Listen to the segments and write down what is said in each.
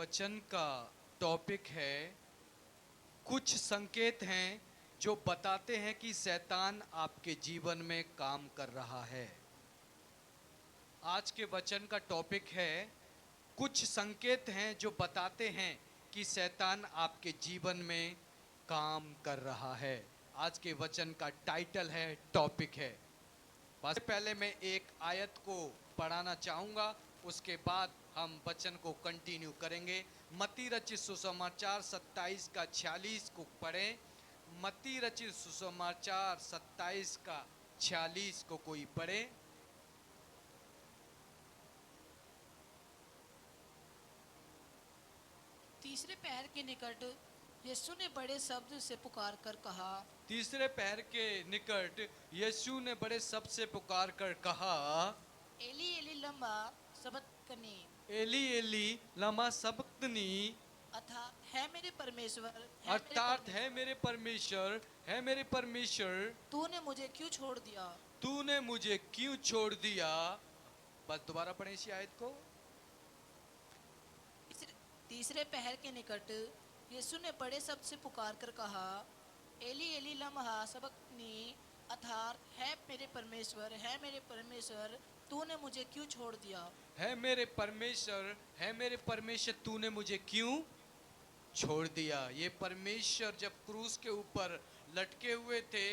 वचन का टॉपिक है, कुछ संकेत हैं जो बताते हैं कि शैतान आपके जीवन में काम कर रहा है। आज के वचन का टॉपिक है, कुछ संकेत हैं जो बताते हैं कि शैतान आपके जीवन में काम कर रहा है। आज के वचन का टाइटल है, टॉपिक है। बस पहले मैं एक आयत को पढ़ाना चाहूँगा, उसके बाद हम वचन को कंटिन्यू करेंगे। मत्ती रचित सुसमाचार 27 का 46 को पढ़ें। मत्ती रचित सुसमाचार 27 का 46 को कोई पढ़े। तीसरे पहर के निकट यीशु ने बड़े शब्द से पुकार कर कहा, तीसरे पहर के निकट यीशु ने बड़े शब्द से पुकार कर कहा, एली एली लमा सबक्तनी, एली एली लमा सबक्तनी, अथा है मेरे परमेश्वर, अर्थात है मेरे परमेश्वर, है मेरे परमेश्वर, तूने मुझे क्यों छोड़ दिया। तूने मुझे क्यों छोड़ दिया। बस दोबारा पढ़ें इसी आयत को। तीसरे पहर के निकट यीशु ने बड़े शब्द से पुकार कर कहा, एली एली लमा सबक्तनी, अर्थात है मेरे परमेश्वर, है मेरे परमेश्वर, तूने मुझे क्यों छोड़ दिया। है मेरे परमेश्वर, है मेरे परमेश्वर, तूने मुझे क्यों छोड़ दिया। ये परमेश्वर जब क्रूस के ऊपर लटके हुए थे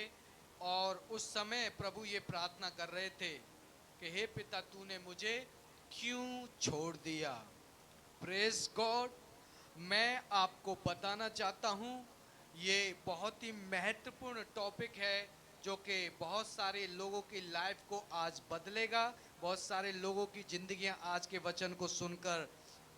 और उस समय प्रभु ये प्रार्थना कर रहे थे कि हे पिता, तूने मुझे क्यों छोड़ दिया। Praise God. मैं आपको बताना चाहता हूँ, ये बहुत ही महत्वपूर्ण टॉपिक है जो कि बहुत सारे लोगों की लाइफ को आज बदलेगा। बहुत सारे लोगों की जिंदगियां आज के वचन को सुनकर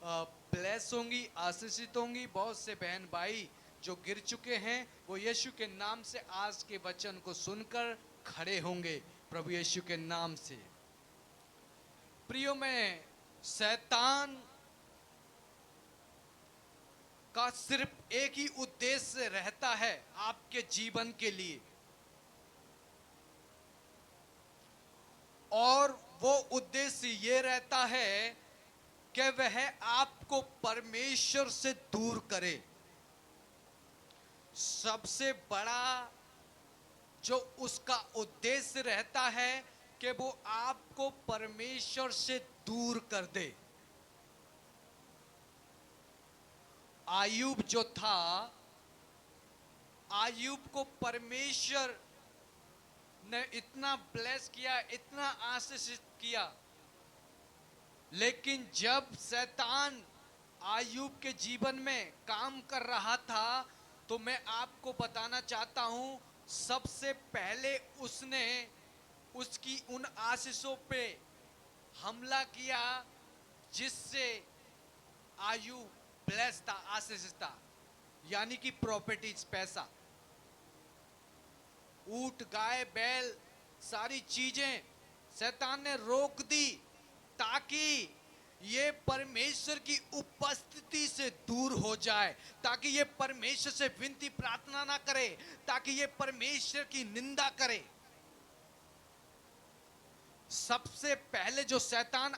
ब्लेस होंगी, आशीषित होंगी। बहुत से बहन भाई जो गिर चुके हैं वो यीशु के नाम से आज के वचन को सुनकर खड़े होंगे, प्रभु यीशु के नाम से। प्रियो में, शैतान का सिर्फ एक ही उद्देश्य रहता है आपके जीवन के लिए, और वो उद्देश्य ये रहता है कि वह आपको परमेश्वर से दूर करे। सबसे बड़ा जो उसका उद्देश्य रहता है कि वो आपको परमेश्वर से दूर कर दे। आयूब जो था, आयूब को परमेश्वर ने इतना ब्लेस किया, इतना आशीषित किया, लेकिन जब शैतान आयूब के जीवन में काम कर रहा था तो मैं आपको बताना चाहता हूं, सबसे पहले उसने उसकी उन आशीषों पे हमला किया जिससे आयूब ब्लेस था, आशीषित था। यानी कि प्रॉपर्टीज, पैसा, ऊंट, गाय, बैल, सारी चीजें शैतान ने रोक दी ताकि ये परमेश्वर की उपस्थिति से दूर हो जाए, ताकि ये परमेश्वर से विनती प्रार्थना ना करे, ताकि ये परमेश्वर की निंदा करे। सबसे पहले जो शैतान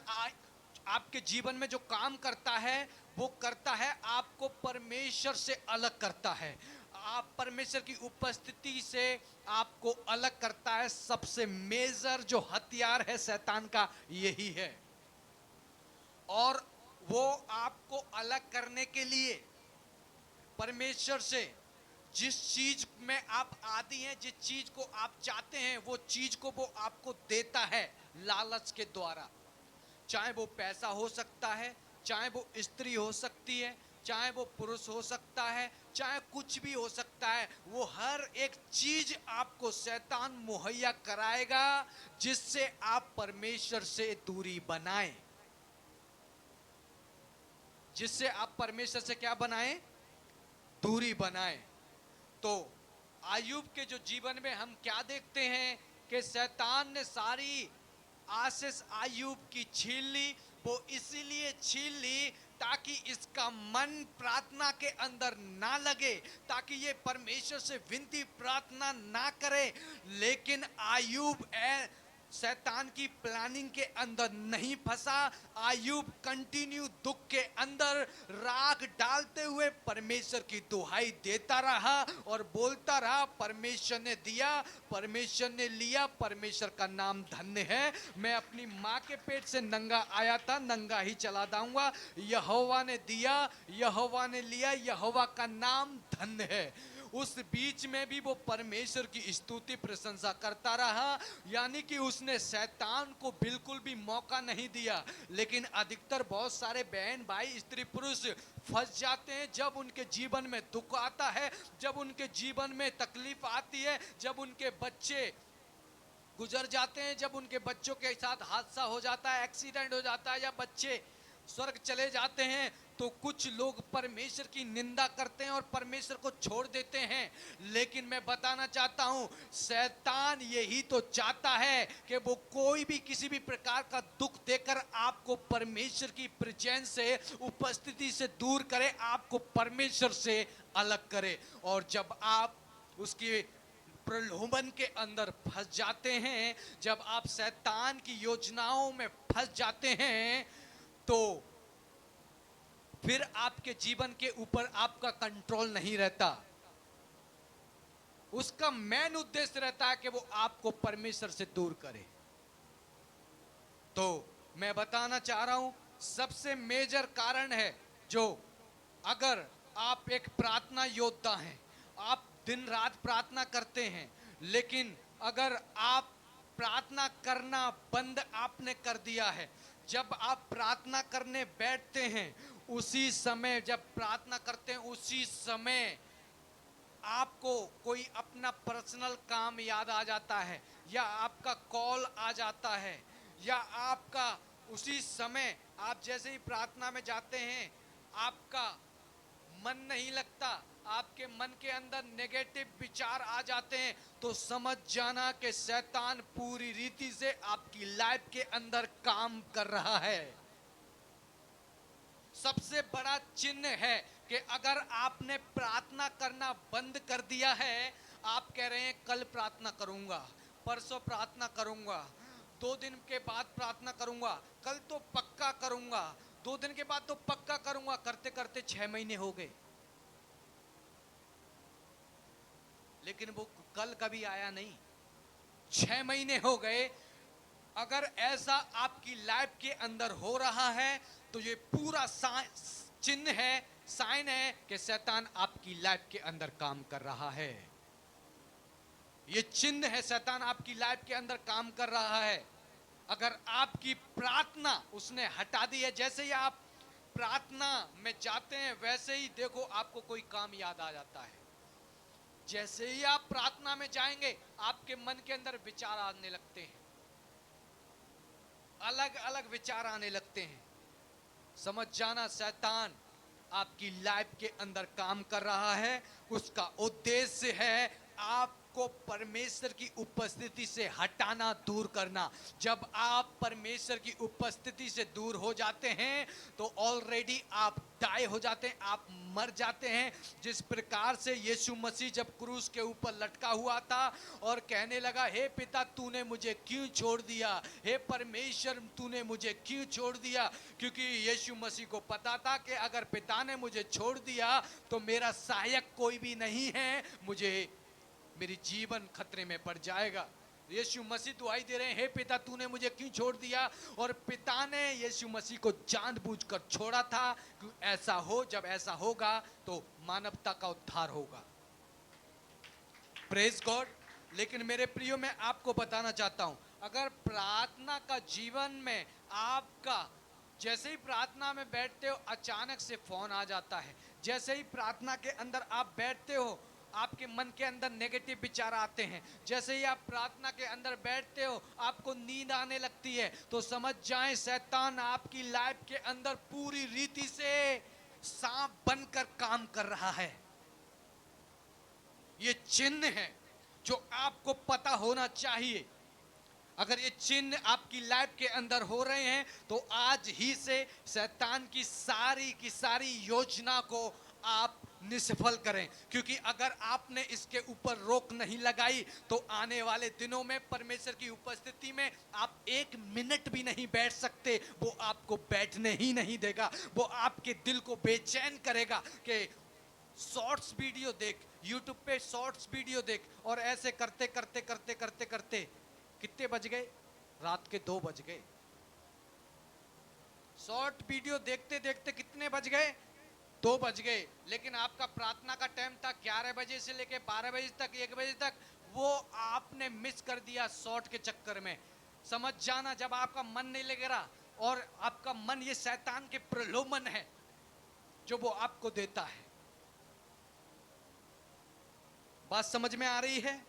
आपके जीवन में जो काम करता है वो करता है आपको परमेश्वर से अलग करता है, आप परमेश्वर की उपस्थिति से आपको अलग करता है। सबसे मेजर जो हथियार है शैतान का यही है, और वो आपको अलग करने के लिए परमेश्वर से जिस चीज में आप आदी हैं, जिस चीज को आप चाहते हैं, वो चीज को वो आपको देता है लालच के द्वारा। चाहे वो पैसा हो सकता है, चाहे वो स्त्री हो सकती है, चाहे वो पुरुष हो सकता है, चाहे कुछ भी हो सकता है। वो हर एक चीज आपको शैतान मुहैया कराएगा जिससे आप परमेश्वर से दूरी बनाएं, जिससे आप परमेश्वर से क्या बनाएं, दूरी बनाएं। तो आयूब के जो जीवन में हम क्या देखते हैं कि शैतान ने सारी आशीष आयूब की छीन ली। वो इसीलिए छीन ली ताकि इसका मन प्रार्थना के अंदर ना लगे, ताकि ये परमेश्वर से विनती प्रार्थना ना करे। लेकिन आयूब शैतान की प्लानिंग के अंदर नहीं फंसा। आयुब कंटिन्यू दुख के अंदर राख डालते हुए परमेश्वर की दुहाई देता रहा और बोलता रहा, परमेश्वर ने दिया, परमेश्वर ने लिया, परमेश्वर का नाम धन्य है। मैं अपनी माँ के पेट से नंगा आया था, नंगा ही चला जाऊंगा। यहोवा ने दिया, यहोवा ने लिया, यहोवा का नाम धन्य है। उस बीच में भी वो परमेश्वर की स्तुति प्रशंसा करता रहा, यानी कि उसने शैतान को बिल्कुल भी मौका नहीं दिया। लेकिन अधिकतर बहुत सारे बहन भाई स्त्री पुरुष फंस जाते हैं जब उनके जीवन में दुख आता है, जब उनके जीवन में तकलीफ आती है, जब उनके बच्चे गुजर जाते हैं, जब उनके बच्चों के साथ हादसा हो जाता है, एक्सीडेंट हो जाता है, या बच्चे स्वर्ग चले जाते हैं, तो कुछ लोग परमेश्वर की निंदा करते हैं और परमेश्वर को छोड़ देते हैं। लेकिन मैं बताना चाहता हूं, शैतान यही तो चाहता है कि वो कोई भी किसी भी प्रकार का दुख देकर आपको परमेश्वर की प्रेजेंस से, उपस्थिति से दूर करे, आपको परमेश्वर से अलग करे। और जब आप उसकी प्रलोभन के अंदर फंस जाते हैं, जब आप शैतान की योजनाओं में फंस जाते हैं, तो फिर आपके जीवन के ऊपर आपका कंट्रोल नहीं रहता। उसका मेन उद्देश्य रहता है कि वो आपको परमेश्वर से दूर करे। तो मैं बताना चाह रहा हूं, सबसे मेजर कारण है, जो अगर आप एक प्रार्थना योद्धा हैं, आप दिन रात प्रार्थना करते हैं, लेकिन अगर आप प्रार्थना करना बंद आपने कर दिया है, जब आप प्रार्थना करने बैठते हैं, उसी समय जब प्रार्थना करते हैं, उसी समय आपको कोई अपना पर्सनल काम याद आ जाता है, या आपका कॉल आ जाता है, या आपका उसी समय आप जैसे ही प्रार्थना में जाते हैं, आपका मन नहीं लगता, आपके मन के अंदर नेगेटिव विचार आ जाते हैं, तो समझ जाना कि शैतान पूरी रीति से आपकी लाइफ के अंदर काम कर रहा है। सबसे बड़ा चिन्ह है कि अगर आपने प्रार्थना करना बंद कर दिया है, आप कह रहे हैं कल प्रार्थना करूंगा, परसों प्रार्थना करूंगा, 2 दिन के बाद प्रार्थना करूंगा, कल तो पक्का करूंगा, 2 दिन के बाद तो पक्का करूंगा, करते करते 6 महीने हो गए, लेकिन वो कल कभी आया नहीं। 6 महीने हो गए। अगर ऐसा आपकी लाइफ के अंदर हो रहा है, तो ये पूरा चिन्ह है, साइन है कि शैतान आपकी लाइफ के अंदर काम कर रहा है। ये चिन्ह है, शैतान आपकी लाइफ के अंदर काम कर रहा है। अगर आपकी प्रार्थना उसने हटा दी है, जैसे ही आप प्रार्थना में जाते हैं, वैसे ही देखो आपको कोई काम याद आ जाता है। जैसे ही आप प्रार्थना में जाएंगे, आपके मन के अंदर विचार आने लगते हैं, अलग अलग विचार आने लगते हैं। समझ जाना, शैतान आपकी लाइफ के अंदर काम कर रहा है। उसका उद्देश्य है आपको परमेश्वर की उपस्थिति से हटाना, दूर करना। जब आप परमेश्वर की उपस्थिति से दूर हो जाते हैं, तो ऑलरेडी आप डाई हो जाते हैं, आप मर जाते हैं। जिस प्रकार से यीशु मसीह जब क्रूस के ऊपर लटका हुआ था और कहने लगा, हे पिता तूने मुझे क्यों छोड़ दिया, हे परमेश्वर तूने मुझे क्यों छोड़ दिया, क्योंकि यीशु मसीह को पता था कि अगर पिता ने मुझे छोड़ दिया तो मेरा सहायक कोई भी नहीं है, मेरी जीवन खतरे में पड़ जाएगा। यीशु मसीह दुआई दे रहे हैं, हे पिता तूने मुझे क्यों छोड़ दिया, और पिता ने यीशु मसीह को जानबूझकर छोड़ा था कि ऐसा हो, जब ऐसा होगा तो मानवता का उद्धार होगा। Praise God. लेकिन मेरे प्रियो, मैं आपको बताना चाहता हूं, अगर प्रार्थना का जीवन में आपका, जैसे ही प्रार्थना में बैठते हो अचानक से फोन आ जाता है, जैसे ही प्रार्थना के अंदर आप बैठते हो आपके मन के अंदर नेगेटिव विचार आते हैं, जैसे ही आप प्रार्थना के अंदर बैठते हो आपको नींद आने लगती है, तो समझ जाएं शैतान आपकी लाइफ के अंदर पूरी रीति से सांप बनकर काम कर रहा है। ये चिन्ह है जो आपको पता होना चाहिए। अगर ये चिन्ह आपकी लाइफ के अंदर हो रहे हैं, तो आज ही से शैतान की सारी योजना को आप निष्फल करें, क्योंकि अगर आपने इसके ऊपर रोक नहीं लगाई तो आने वाले दिनों में परमेश्वर की उपस्थिति में आप एक मिनट भी नहीं बैठ सकते। वो आपको बैठने ही नहीं देगा, वो आपके दिल को बेचैन करेगा कि शॉर्ट्स वीडियो देख, यूट्यूब पे शॉर्ट्स वीडियो देख, और ऐसे करते करते करते करते करते कितने बज गए? रात के 2 बज गए। शॉर्ट वीडियो देखते देखते कितने बज गए? 2 बज गए। लेकिन आपका प्रार्थना का टाइम था 11 बजे से लेके 12 बजे तक, 1 बजे तक, वो आपने मिस कर दिया शॉर्ट के चक्कर में। समझ जाना, जब आपका मन नहीं लगेगा, और आपका मन, ये शैतान के प्रलोभन है जो वो आपको देता है। बात समझ में आ रही है?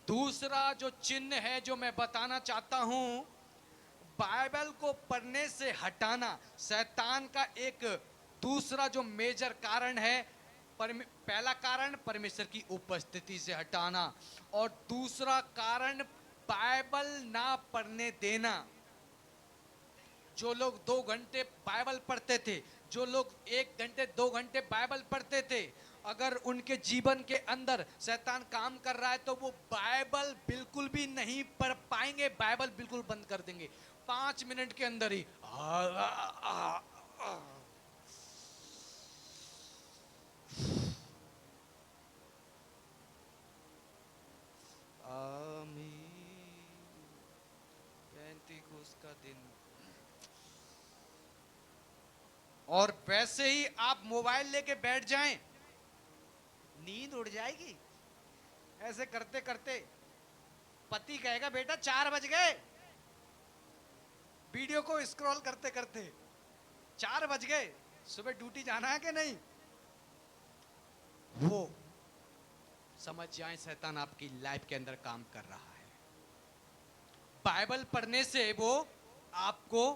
दूसरा जो चिन्ह है जो मैं बताना चाहता हूं, बाइबल को पढ़ने से हटाना शैतान का एक दूसरा जो मेजर कारण है। पहला कारण परमेश्वर की उपस्थिति से हटाना, और दूसरा कारण बाइबल ना पढ़ने देना। जो लोग 2 घंटे बाइबल पढ़ते थे, जो लोग 1 घंटे 2 घंटे बाइबल पढ़ते थे, अगर उनके जीवन के अंदर शैतान काम कर रहा है तो वो बाइबल बिल्कुल भी नहीं पढ़ पाएंगे, बाइबल बिल्कुल बंद कर देंगे 5 मिनट के अंदर ही। पेंतीकोस्त का दिन। और वैसे ही आप मोबाइल लेके बैठ जाएं, नींद उड़ जाएगी। ऐसे करते करते पति कहेगा बेटा 4 बज गए, वीडियो को स्क्रॉल करते करते 4 बज गए, सुबह ड्यूटी जाना है कि नहीं। वो समझ जाए शैतान आपकी लाइफ के अंदर काम कर रहा है। बाइबल पढ़ने से वो आपको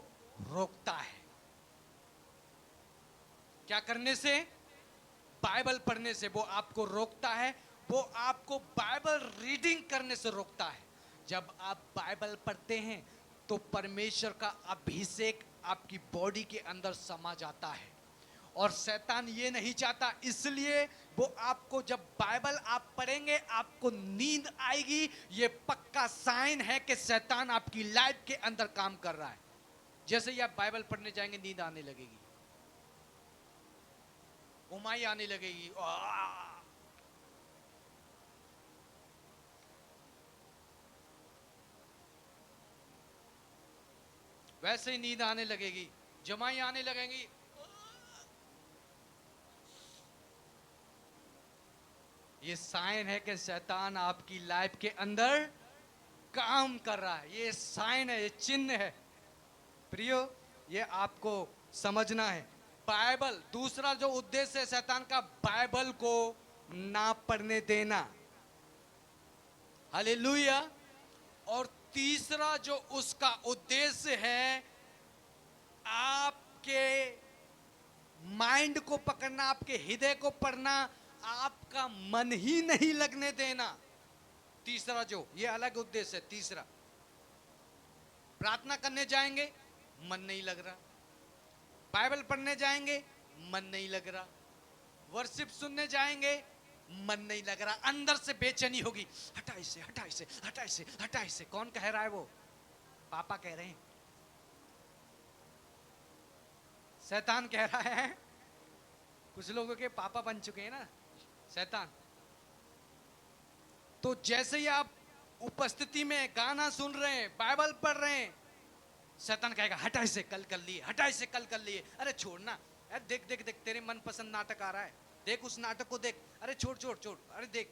रोकता है। क्या करने से? बाइबल पढ़ने से वो आपको रोकता है। वो आपको बाइबल रीडिंग करने से रोकता है। जब आप बाइबल पढ़ते हैं तो परमेश्वर का अभिषेक आपकी बॉडी के अंदर समा जाता है, और शैतान ये नहीं चाहता, इसलिए वो आपको, जब बाइबल आप पढ़ेंगे आपको नींद आएगी। ये पक्का साइन है कि शैतान आपकी लाइफ के अंदर काम कर रहा है। जैसे ही आप बाइबल पढ़ने जाएंगे नींद आने लगेगी, उमाई आने लगेगी, वैसे ही नींद आने लगेगी, जमाई आने लगेंगी। ये साइन है कि शैतान आपकी लाइफ के अंदर काम कर रहा है। ये साइन है, ये चिन्ह है प्रियो, ये आपको समझना है। बाइबल, दूसरा जो उद्देश्य है शैतान का, बाइबल को ना पढ़ने देना। हालेलुया। और तीसरा जो उसका उद्देश्य है, आपके माइंड को पकड़ना, आपके हृदय को पढ़ना, आपका मन ही नहीं लगने देना। तीसरा जो, ये अलग उद्देश्य है। तीसरा, प्रार्थना करने जाएंगे मन नहीं लग रहा, बाइबल पढ़ने जाएंगे मन नहीं लग रहा, वर्शिप सुनने जाएंगे मन नहीं लग रहा, अंदर से बेचैनी होगी, हटा इसे, हटा इसे, हटा इसे, हटा इसे। कौन कह रहा है? वो पापा कह रहे हैं, शैतान कह रहा है। कुछ लोगों के पापा बन चुके हैं ना शैतान। तो जैसे ही आप उपस्थिति में गाना सुन रहे हैं, बाइबल पढ़ रहे हैं, शैतान कहेगा हटा इसे, कल कर लिए, हटा इसे, कल कर लिए, अरे छोड़ना, अरे देख देख देख, तेरे मनपसंद नाटक आ रहा है, देख उस नाटक को देख, अरे छोड़ छोड़ छोड़, अरे देख।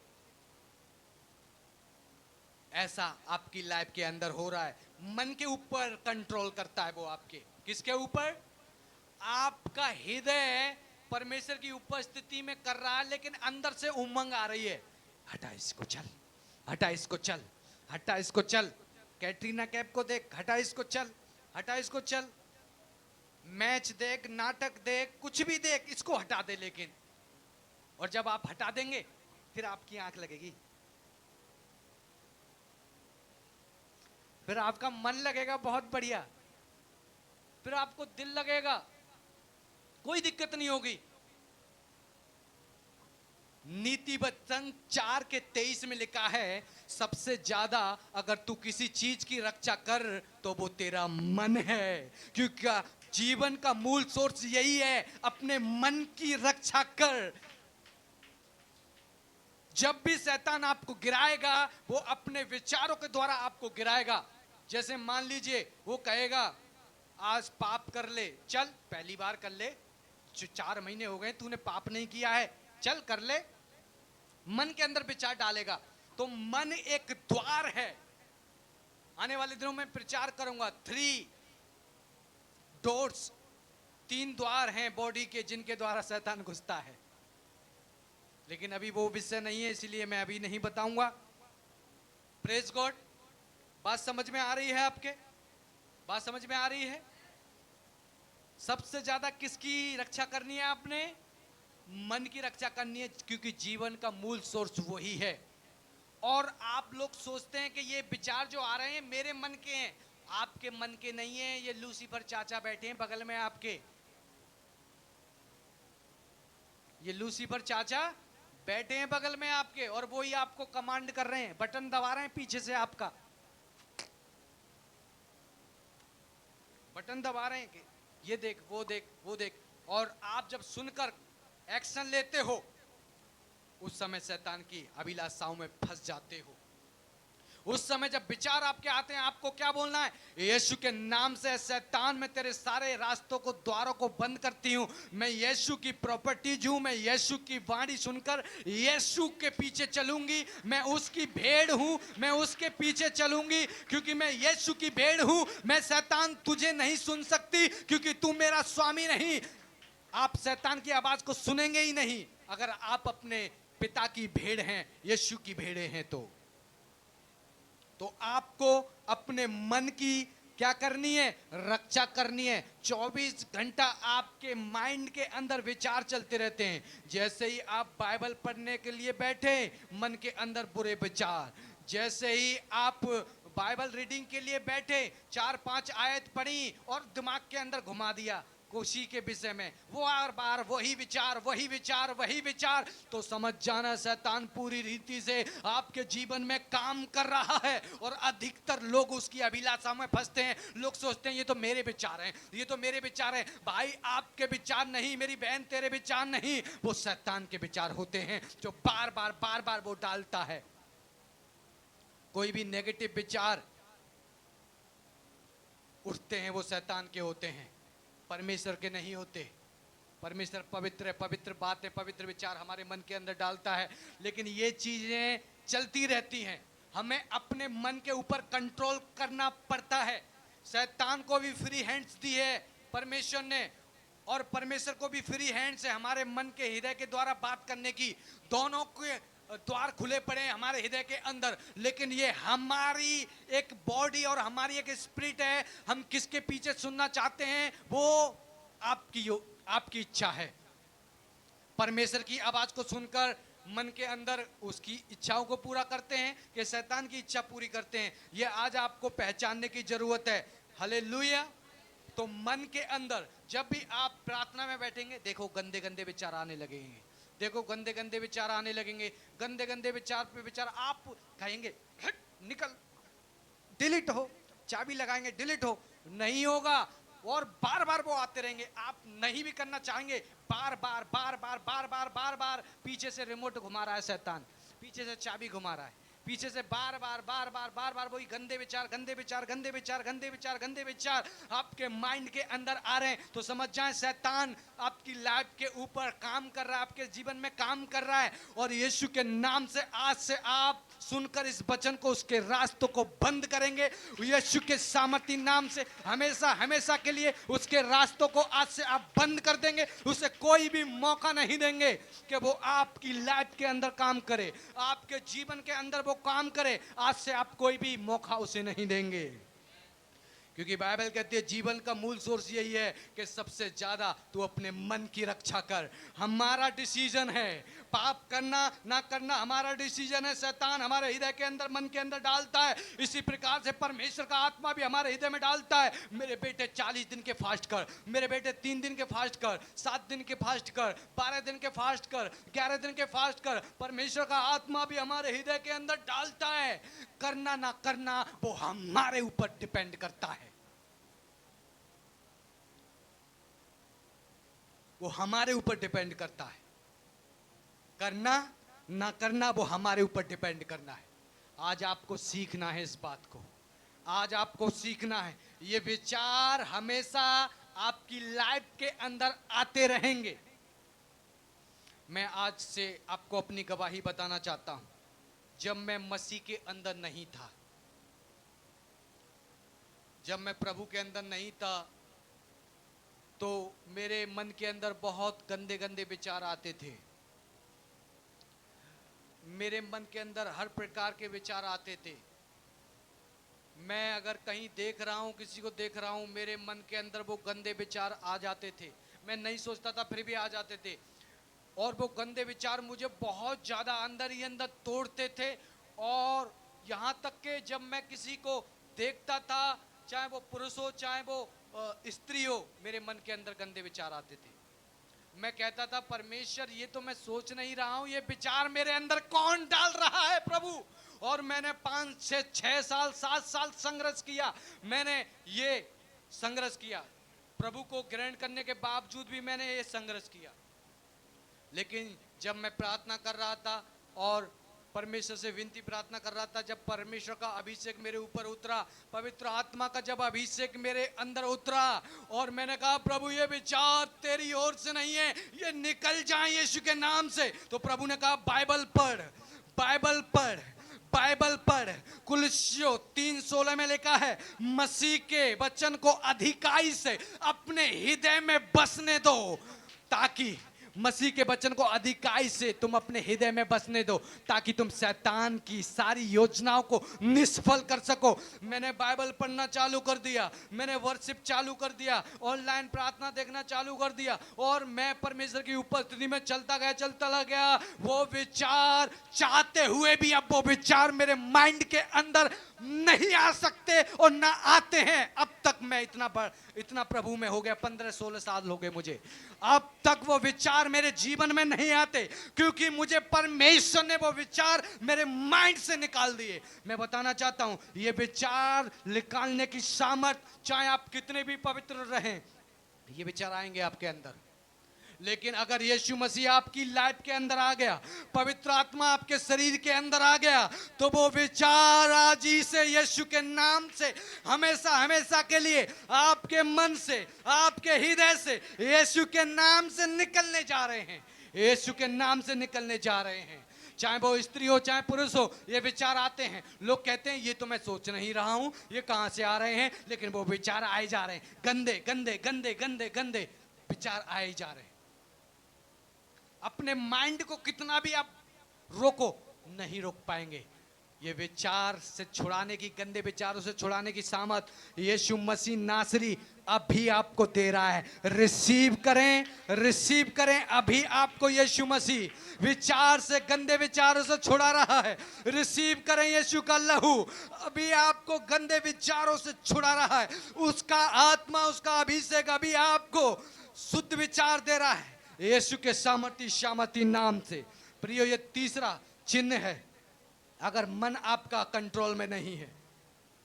ऐसा आपकी लाइफ के अंदर हो रहा है। मन के ऊपर कंट्रोल करता है वो आपके। किसके ऊपर? आपका हृदय परमेश्वर की उपस्थिति में कर रहा है, लेकिन अंदर से उमंग आ रही है, हटा इसको चल, हटा इसको चल, हटा इसको चल, कैटरीना कैफ को देख, हटा इसको चल, हटा इसको चल, मैच देख, नाटक देख, कुछ भी देख, इसको हटा दे। लेकिन और जब आप हटा देंगे फिर आपकी आंख लगेगी, फिर आपका मन लगेगा बहुत बढ़िया, फिर आपको दिल लगेगा, कोई दिक्कत नहीं होगी। नीति वचन 4:23 में लिखा है, सबसे ज्यादा अगर तू किसी चीज की रक्षा कर तो वो तेरा मन है, क्योंकि जीवन का मूल सोर्स यही है, अपने मन की रक्षा कर। जब भी शैतान आपको गिराएगा, वो अपने विचारों के द्वारा आपको गिराएगा। जैसे मान लीजिए वो कहेगा आज पाप कर ले, चल पहली बार कर ले, 4 महीने हो गए तूने पाप नहीं किया है, चल कर ले। मन के अंदर विचार डालेगा। तो मन एक द्वार है। आने वाले दिनों में प्रचार करूंगा 3 डोर्स, 3 द्वार हैं बॉडी के जिनके द्वारा शैतान घुसता है, लेकिन अभी वो विषय नहीं है, इसलिए मैं अभी नहीं बताऊंगा। Praise God. बात समझ में आ रही है आपके? बात समझ में आ रही है? सबसे ज्यादा किसकी रक्षा करनी है आपने? मन की रक्षा करनी है, क्योंकि जीवन का मूल सोर्स वही है। और आप लोग सोचते हैं कि ये विचार जो आ रहे हैं मेरे मन के हैं, आपके मन के नहीं है। ये लूसीफर चाचा बैठे हैं बगल में आपके, ये लूसीफर चाचा बैठे हैं बगल में आपके, और वो ही आपको कमांड कर रहे हैं, बटन दबा रहे हैं पीछे से, आपका बटन दबा रहे हैं कि ये देख, वो देख, वो देख। और आप जब सुनकर एक्शन लेते हो, उस समय शैतान की अभिलाषाओं में फंस जाते हो। उस समय जब विचार आपके आते हैं, आपको क्या बोलना है? यीशु के नाम से शैतान, मैं तेरे सारे रास्तों को, द्वारों को बंद करती हूं। मैं यीशु की प्रॉपर्टीज हूं, मैं यीशु की वाणी सुनकर यीशु के पीछे चलूंगी। मैं उसकी भेड़ हूं, मैं उसके पीछे चलूंगी, क्योंकि मैं यीशु की भेड़ हूं। मैं शैतान तुझे नहीं सुन सकती, क्योंकि तू मेरा स्वामी नहीं। आप शैतान की आवाज को सुनेंगे ही नहीं अगर आप अपने पिता की भेड़ हैं, यीशु की भेड़े हैं। तो आपको अपने मन की क्या करनी है? रक्षा करनी है। 24 घंटा आपके माइंड के अंदर विचार चलते रहते हैं। जैसे ही आप बाइबल पढ़ने के लिए बैठे, मन के अंदर बुरे विचार। जैसे ही आप बाइबल रीडिंग के लिए बैठे, 4-5 आयत पढ़ी और दिमाग के अंदर घुमा दिया खुशी के विषय में, वो बार बार वही विचार, वही विचार, वही विचार। तो समझ जाना शैतान पूरी रीति से आपके जीवन में काम कर रहा है। और अधिकतर लोग उसकी अभिलाषा में फंसते हैं। लोग सोचते हैं ये तो मेरे विचार हैं, ये तो मेरे विचार हैं। भाई आपके विचार नहीं, मेरी बहन तेरे विचार नहीं, वो शैतान के विचार होते हैं जो बार बार वो डालता है। कोई भी नेगेटिव विचार उठते हैं वो शैतान के होते हैं, परमेश्वर के नहीं होते। परमेश्वर पवित्र है, पवित्र बातें, पवित्र विचार हमारे मन के अंदर डालता है। लेकिन ये चीजें चलती रहती हैं, हमें अपने मन के ऊपर कंट्रोल करना पड़ता है। शैतान को भी फ्री हैंड्स दी है परमेश्वर ने, और परमेश्वर को भी फ्री हैंड्स है हमारे मन के हृदय के द्वारा बात करने की। दोनों के द्वार खुले पड़े हैं हमारे हृदय के अंदर। लेकिन ये हमारी एक बॉडी और हमारी एक स्पिरिट है, हम किसके पीछे सुनना चाहते हैं वो आपकी इच्छा है। परमेश्वर की आवाज को सुनकर मन के अंदर उसकी इच्छाओं को पूरा करते हैं कि शैतान की इच्छा पूरी करते हैं। ये आज आपको पहचानने की जरूरत है। हालेलुया। तो मन के अंदर जब भी आप प्रार्थना में बैठेंगे, देखो गंदे गंदे विचार आने लगेंगे, देखो गंदे गंदे विचार आने लगेंगे। गंदे गंदे विचार पे विचार आप कहेंगे हट निकल, डिलीट हो, चाबी लगाएंगे डिलीट हो, नहीं होगा। और बार बार वो आते रहेंगे। आप नहीं भी करना चाहेंगे, बार बार पीछे से रिमोट घुमा रहा है शैतान, पीछे से चाबी घुमा रहा है, पीछे से बार बार वही गंदे विचार, गंदे विचार, गंदे विचार, गंदे विचार, गंदे विचार आपके माइंड के अंदर आ रहे हैं। तो समझ जाएं शैतान आपकी लाइफ के ऊपर काम कर रहा है, आपके जीवन में काम कर रहा है। और यीशु के नाम से आज से आप सुनकर इस वचन को, उसके रास्तों को बंद करेंगे। यीशु के सामर्थी नाम से हमेशा हमेशा के लिए उसके रास्तों को आज से आप बंद कर देंगे। उसे कोई भी मौका नहीं देंगे कि वो आपकी लाइफ के अंदर काम करे, आपके जीवन के अंदर वो काम करे। आज से आप कोई भी मौका उसे नहीं देंगे। क्योंकि बाइबल कहती है जीवन का मूल सोर्स यही है कि सबसे ज्यादा तू अपने मन की रक्षा कर। हमारा डिसीजन है, पाप करना ना करना हमारा डिसीजन है। शैतान हमारे हृदय के अंदर, मन के अंदर डालता है, इसी प्रकार से परमेश्वर का आत्मा भी हमारे हृदय में डालता है। मेरे बेटे 40 दिन के फास्ट कर, मेरे बेटे 3 दिन के फास्ट कर, 7 दिन के फास्ट कर, 12 दिन के फास्ट कर, 11 दिन के फास्ट कर। परमेश्वर का आत्मा भी हमारे हृदय के अंदर डालता है। करना ना करना वो हमारे ऊपर डिपेंड करता है, वो हमारे ऊपर डिपेंड करता है। करना ना करना वो हमारे ऊपर डिपेंड करना है। आज आपको सीखना है इस बात को, आज आपको सीखना है। ये विचार हमेशा आपकी लाइफ के अंदर आते रहेंगे। मैं आज से आपको अपनी गवाही बताना चाहता हूं। जब मैं मसीह के अंदर नहीं था, जब मैं प्रभु के अंदर नहीं था, तो मेरे मन के अंदर बहुत गंदे गंदे विचार आते थे। मेरे मन के अंदर हर प्रकार के विचार आते थे। मैं अगर कहीं देख रहा हूं, किसी को देख रहा हूं, मेरे मन के अंदर वो गंदे विचार आ जाते थे। मैं नहीं सोचता था फिर भी आ जाते थे, और वो गंदे विचार मुझे बहुत ज्यादा अंदर ही अंदर तोड़ते थे। और यहाँ तक कि जब मैं किसी को देखता था, चाहे वो पुरुष हो चाहे वो स्त्री हो, मेरे मन के अंदर गंदे विचार आते थे। मैं कहता था परमेश्वर ये तो मैं सोच नहीं रहा हूं, ये विचार मेरे अंदर कौन डाल रहा है प्रभु। और मैंने 5 से 6 साल 7 साल संघर्ष किया। मैंने ये संघर्ष किया, प्रभु को ग्रहण करने के बावजूद भी मैंने ये संघर्ष किया। लेकिन जब मैं प्रार्थना कर रहा था और परमेश्वर से विनती प्रार्थना कर रहा था, जब परमेश्वर का अभिषेक मेरे ऊपर उतरा, पवित्र आत्मा का जब अभिषेक मेरे अंदर उतरा, और मैंने कहा प्रभु ये विचार तेरी ओर से नहीं है, ये निकल जाए यीशु के नाम से। तो प्रभु ने कहा बाइबल पढ़, बाइबल पढ़, बाइबल पढ़। कुलस्सियों 3:16 में लिखा है, मसीह के वचन को अधिकाई से अपने हृदय में बसने दो, ताकि मसीह के वचन को अधिकाई से तुम अपने हृदय में बसने दो, ताकि तुम शैतान की सारी योजनाओं को निष्फल कर सको। मैंने बाइबल पढ़ना चालू कर दिया, मैंने वर्शिप चालू कर दिया, ऑनलाइन प्रार्थना देखना चालू कर दिया, और मैं परमेश्वर की उपस्थिति में चलता गया। वो विचार चाहते हुए भी अब वो विचार मेरे माइंड के अंदर नहीं आ सकते और ना आते हैं। अब तक मैं इतना प्रभु में हो गया, 15-16 साल हो गए मुझे, अब तक वो विचार मेरे जीवन में नहीं आते, क्योंकि मुझे परमेश्वर ने वो विचार मेरे माइंड से निकाल दिए। मैं बताना चाहता हूं, ये विचार निकालने की सामर्थ, चाहे आप कितने भी पवित्र रहें, ये विचार आएंगे आपके अंदर। लेकिन अगर यीशु मसीह आपकी लाइफ के अंदर आ गया, पवित्र आत्मा आपके शरीर के अंदर आ गया, तो वो विचार आज ही से यीशु के नाम से हमेशा हमेशा के लिए आपके मन से, आपके हृदय से यीशु के नाम से निकलने जा रहे हैं, यीशु के नाम से निकलने जा रहे हैं। चाहे वो स्त्री हो चाहे पुरुष हो, ये विचार आते हैं। लोग कहते हैं ये तो मैं सोच नहीं रहा हूं, ये कहां से आ रहे हैं, लेकिन वो विचार आए जा रहे हैं। गंदे गंदे गंदे गंदे गंदे विचार आए जा रहे हैं। अपने माइंड को कितना भी आप रोको, नहीं रोक पाएंगे। ये विचार से छुड़ाने की, गंदे विचारों से छुड़ाने की सामर्थ यीशु मसीह नासरी अभी आपको दे रहा है। रिसीव करें, रिसीव करें। अभी आपको यीशु मसीह विचार से, गंदे विचारों से छुड़ा रहा है। रिसीव करें यीशु का लहू, अभी आपको गंदे विचारों से छुड़ा रहा है। उसका आत्मा, उसका अभिषेक अभी आपको शुद्ध विचार दे रहा है, यीशु के सामर्थी नाम से। प्रियो, ये तीसरा चिन्ह है। अगर मन आपका कंट्रोल में नहीं है,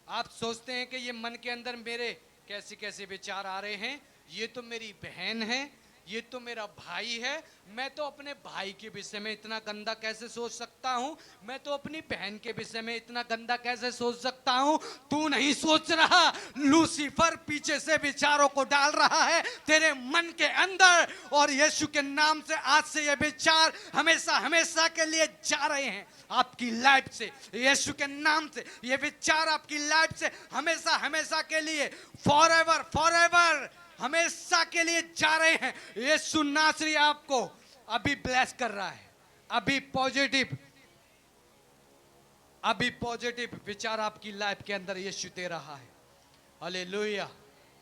आप सोचते हैं कि ये मन के अंदर मेरे कैसे कैसे विचार आ रहे हैं, ये तो मेरी बहन है, ये तो मेरा भाई है, मैं तो अपने भाई के विषय में इतना गंदा कैसे सोच सकता हूं, मैं तो अपनी बहन के विषय में इतना गंदा कैसे सोच सकता हूं। तू नहीं सोच रहा, लूसीफर पीछे से विचारों को डाल रहा है तेरे मन के अंदर, और यीशु के नाम से आज से ये विचार हमेशा हमेशा के लिए जा रहे हैं आपकी लाइफ से। यीशु के नाम से ये विचार आपकी लाइफ से हमेशा हमेशा के लिए, फॉरएवर फॉरएवर, हमेशा के लिए जा रहे हैं। यीशु नासरी आपको अभी ब्लेस कर रहा है। अभी पॉजिटिव विचार आपकी लाइफ के अंदर यीशु दे रहा है। Hallelujah,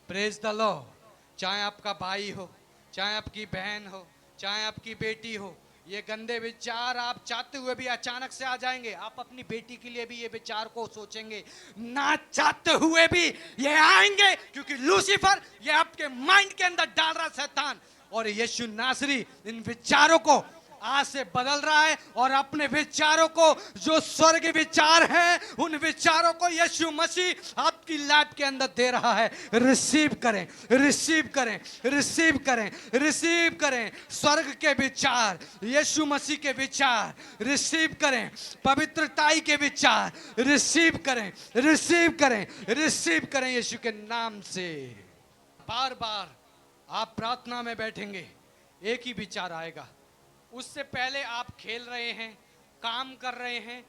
praise the Lord. चाहे आपका भाई हो, चाहे आपकी बहन हो, चाहे आपकी बेटी हो, ये गंदे विचार आप चाहते हुए भी अचानक से आ जाएंगे। आप अपनी बेटी के लिए भी ये विचार को सोचेंगे, ना चाहते हुए भी ये आएंगे, क्योंकि लूसीफर ये आपके माइंड के अंदर डाल रहा शैतान। और यीशु नासरी इन विचारों को आज से बदल रहा है, और अपने विचारों को, जो स्वर्ग विचार हैं, उन विचारों को यीशु मसीह आपकी लाइफ के अंदर दे रहा है। रिसीव करें, रिसीव करें, रिसीव करें, रिसीव करें स्वर्ग के विचार, यीशु मसीह के विचार रिसीव करें, पवित्रताई के विचार रिसीव करें, रिसीव करें, रिसीव करें यीशु के नाम से। बार बार आप प्रार्थना में बैठेंगे, एक ही विचार आएगा। उससे पहले आप खेल रहे हैं, काम कर रहे हैं,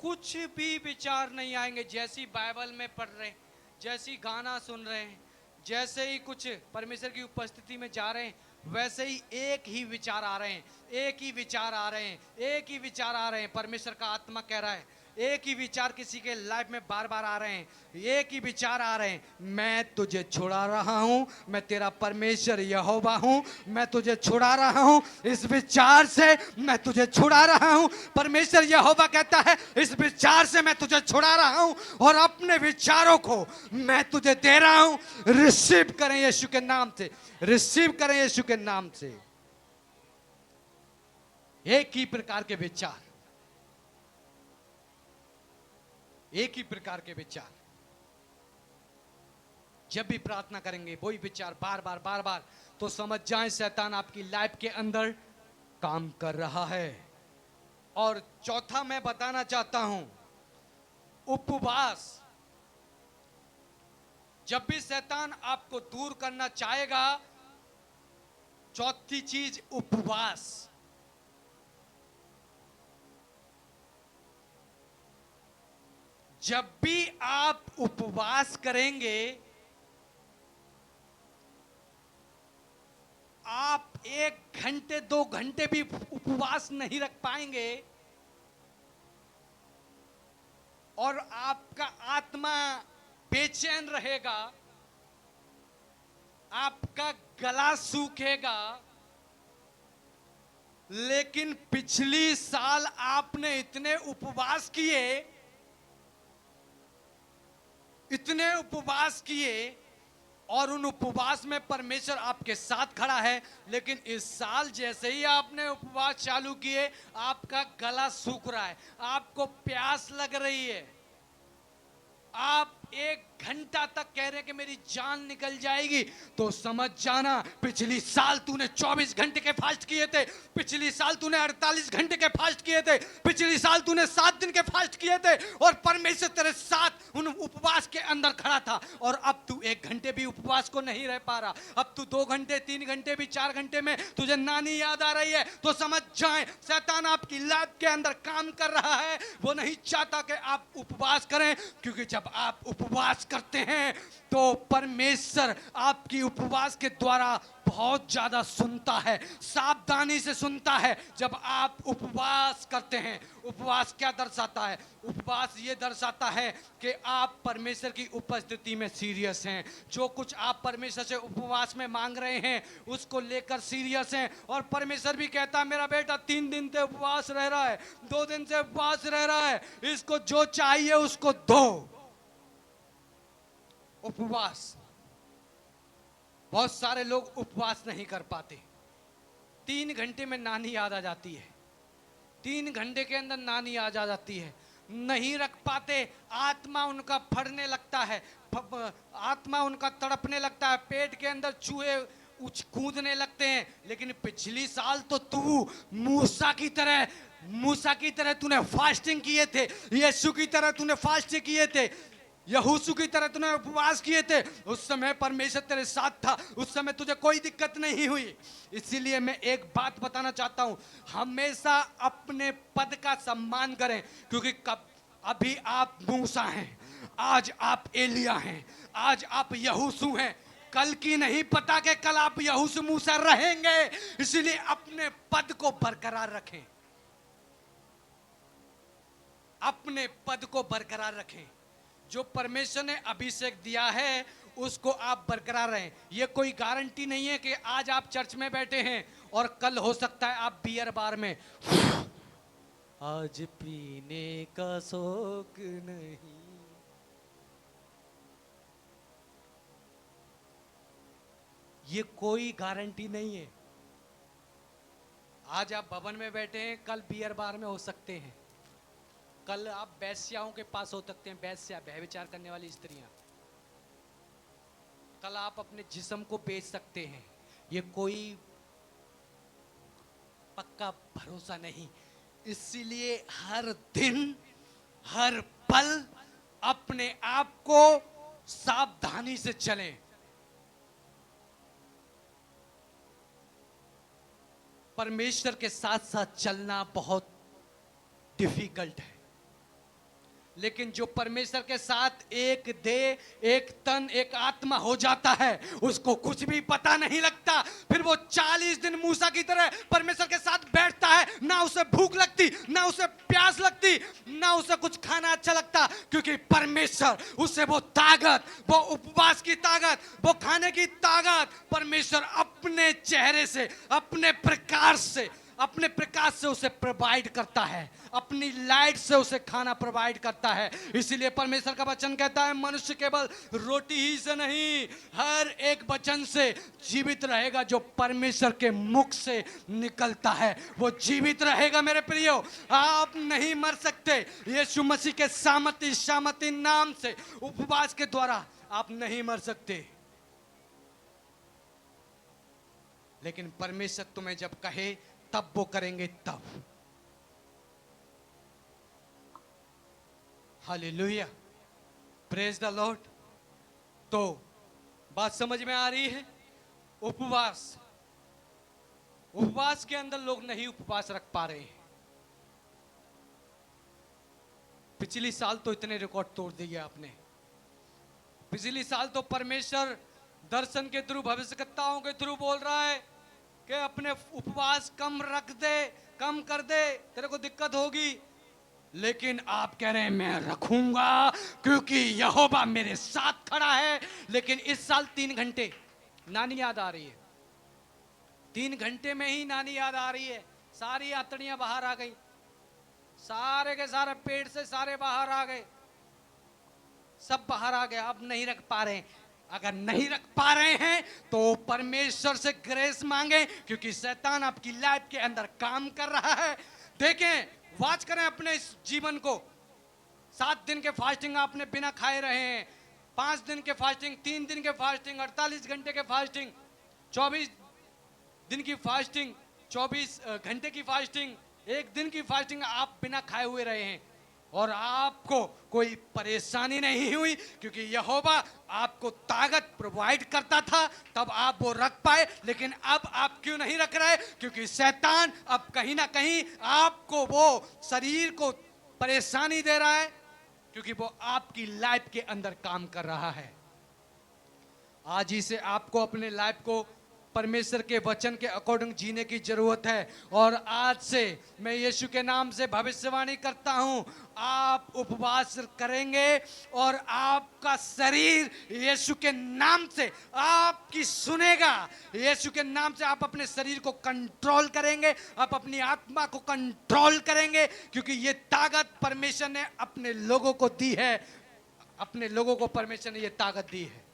कुछ भी विचार नहीं आएंगे। जैसी बाइबल में पढ़ रहे हैं, जैसी गाना सुन रहे हैं, जैसे ही कुछ परमेश्वर की उपस्थिति में जा रहे हैं, वैसे ही एक ही विचार आ रहे हैं, एक ही विचार आ रहे हैं, एक ही विचार आ रहे हैं। परमेश्वर का आत्मा कह रहा है, एक ही विचार किसी के लाइफ में बार बार आ रहे हैं, एक ही विचार आ रहे हैं, मैं तुझे छुड़ा रहा हूं, मैं तेरा परमेश्वर यहोवा हूं, मैं तुझे छुड़ा रहा हूं इस विचार से, मैं तुझे छुड़ा रहा हूं। परमेश्वर यहोवा कहता है, इस विचार से मैं तुझे छुड़ा रहा हूं, और अपने विचारों को मैं तुझे दे रहा हूं। रिसीव करें यीशु के नाम से, रिसीव करें यीशु के नाम से। एक ही प्रकार के विचार, एक ही प्रकार के विचार। जब भी प्रार्थना करेंगे वही विचार बार बार बार बार, तो समझ जाएं शैतान आपकी लाइफ के अंदर काम कर रहा है। और चौथा मैं बताना चाहता हूं, उपवास। जब भी शैतान आपको दूर करना चाहेगा, चौथी चीज उपवास। जब भी आप उपवास करेंगे, आप 1 घंटे 2 घंटे भी उपवास नहीं रख पाएंगे, और आपका आत्मा बेचैन रहेगा, आपका गला सूखेगा। लेकिन पिछली साल आपने इतने उपवास किए, इतने उपवास किए, और उन उपवास में परमेश्वर आपके साथ खड़ा है। लेकिन इस साल जैसे ही आपने उपवास चालू किए, आपका गला सूख रहा है, आपको प्यास लग रही है, आप 1 घंटा तक कह रहे हैं कि मेरी जान निकल जाएगी, तो समझ जाना पिछली साल तूने 24 घंटे के फास्ट किए थे, पिछली साल तूने 48 घंटे के फास्ट किए थे, पिछली साल तूने 7 दिन के फास्ट किए थे, और परमेश्वर तेरे साथ उन उपवास के अंदर खड़ा था। और अब तू 1 घंटे भी उपवास को नहीं रह पा रहा, अब तू 2 घंटे 3 घंटे भी 4 घंटे में तुझे नानी याद आ रही है, तो समझ जाए शैतान आपकी लाइफ के अंदर काम कर रहा है। वो नहीं चाहता कि आप उपवास करें, क्योंकि जब आप उपवास करते हैं तो परमेश्वर आपकी उपवास के द्वारा बहुत ज्यादा सुनता है, सावधानी से सुनता है। जब आप उपवास करते हैं, उपवास क्या दर्शाता है? उपवास ये दर्शाता है कि आप परमेश्वर की उपस्थिति में सीरियस हैं। जो कुछ आप परमेश्वर से उपवास में मांग रहे हैं, उसको लेकर सीरियस हैं। और परमेश्वर भी कहता है, मेरा बेटा 3 दिन से उपवास रह रहा है, 2 दिन से उपवास रह रहा है, इसको जो चाहिए उसको दो। उपवास, बहुत सारे लोग उपवास नहीं कर पाते। 3 घंटे में नानी याद आ जाती है, 3 घंटे के अंदर नानी याद आ जाती है, नहीं रख पाते। आत्मा उनका फड़ने लगता है, आत्मा उनका तड़पने लगता है, पेट के अंदर चूहे कूदने लगते हैं। लेकिन पिछली साल तो तू मूसा की तरह तूने फास्टिंग किए थे, यीशु की तरह तूने फास्टिंग किए थे, यहोशू की तरह तूने उपवास किए थे। उस समय परमेश्वर तेरे साथ था, उस समय तुझे कोई दिक्कत नहीं हुई। इसीलिए मैं एक बात बताना चाहता हूं, हमेशा अपने पद का सम्मान करें, क्योंकि अभी आप मूसा हैं, आज आप एलिया हैं, आज आप यहोशू हैं। कल की नहीं पता कि कल आप यहोशू मूसा रहेंगे। इसीलिए अपने पद को बरकरार रखें, अपने पद को बरकरार रखें। जो परमेश्वर ने अभिषेक दिया है उसको आप बरकरार रहें। ये कोई गारंटी नहीं है कि आज आप चर्च में बैठे हैं और कल हो सकता है आप बियर बार में आज पीने का शौक नहीं। ये कोई गारंटी नहीं है। आज आप भवन में बैठे हैं, कल बियर बार में हो सकते हैं, कल आप वैश्याओं के पास हो सकते हैं, वैश्या व्यभिचार करने वाली स्त्रियां, कल आप अपने जिस्म को बेच सकते हैं। ये कोई पक्का भरोसा नहीं। इसीलिए हर दिन हर पल अपने आप को सावधानी से चलें। परमेश्वर के साथ साथ चलना बहुत डिफिकल्ट है, लेकिन जो परमेश्वर के साथ एक देह एक तन एक आत्मा हो जाता है उसको कुछ भी पता नहीं लगता। फिर वो 40 दिन मूसा की तरह परमेश्वर के साथ बैठता है, ना उसे भूख लगती, ना उसे प्यास लगती, ना उसे कुछ खाना अच्छा लगता, क्योंकि परमेश्वर उसे वो ताकत, वो उपवास की ताकत, वो खाने की ताकत परमेश्वर अपने चेहरे से अपने प्रकाश से उसे प्रोवाइड करता है, अपनी लाइट से उसे खाना प्रोवाइड करता है। इसीलिए परमेश्वर का वचन कहता है मनुष्य केवल रोटी ही से नहीं हर एक वचन से जीवित रहेगा जो परमेश्वर के मुख से निकलता है, वो जीवित रहेगा। मेरे प्रियो, आप नहीं मर सकते। यीशु मसीह के सामर्थी नाम से उपवास के द्वारा आप नहीं मर सकते। लेकिन परमेश्वर तुम्हें जब कहे तब वो करेंगे तब। Hallelujah, praise the Lord. तो बात समझ में आ रही है? उपवास के अंदर लोग नहीं उपवास रख पा रहे हैं। पिछली साल तो इतने रिकॉर्ड तोड़ दिए आपने। पिछली साल तो परमेश्वर दर्शन के थ्रू, भविष्यवक्ताओं के थ्रू बोल रहा है कि अपने उपवास कम रख दे, कम कर दे, तेरे को दिक्कत होगी। लेकिन आप कह रहे हैं मैं रखूंगा क्योंकि यहोवा मेरे साथ खड़ा है। लेकिन इस साल 3 घंटे नानी याद आ रही है, 3 घंटे में ही नानी याद आ रही है। सारी आतड़ियां बाहर आ गई, सारे के सारे पेट से सारे बाहर आ गए, सब बाहर आ गए। अब नहीं रख पा रहे हैं। अगर नहीं रख पा रहे हैं तो परमेश्वर से ग्रेस मांगे, क्योंकि शैतान आपकी लाइफ के अंदर काम कर रहा है। देखें, वॉच करें अपने इस जीवन को। 7 दिन के फास्टिंग आपने बिना खाए रहे हैं, 5 दिन के फास्टिंग, 3 दिन के फास्टिंग, 48 घंटे के फास्टिंग, 24 दिन की फास्टिंग, 24 घंटे की फास्टिंग, 1 दिन की फास्टिंग आप बिना खाए हुए रहे हैं और आपको कोई परेशानी नहीं हुई, क्योंकि यहोवा आपको ताकत प्रोवाइड करता था तब आप वो रख पाए। लेकिन अब आप क्यों नहीं रख रहे? क्योंकि शैतान अब कहीं ना कहीं आपको, वो शरीर को परेशानी दे रहा है, क्योंकि वो आपकी लाइफ के अंदर काम कर रहा है। आज ही से आपको अपने लाइफ को परमेश्वर के वचन के अकॉर्डिंग जीने की जरूरत है। और आज से मैं यीशु के नाम से भविष्यवाणी करता हूं, आप उपवास करेंगे और आपका शरीर यीशु के नाम से आपकी सुनेगा। यीशु के नाम से आप अपने शरीर को कंट्रोल करेंगे, आप अपनी आत्मा को कंट्रोल करेंगे, क्योंकि ये ताकत परमेश्वर ने अपने लोगों को दी है। अपने लोगों को परमेश्वर ने ये ताकत दी है।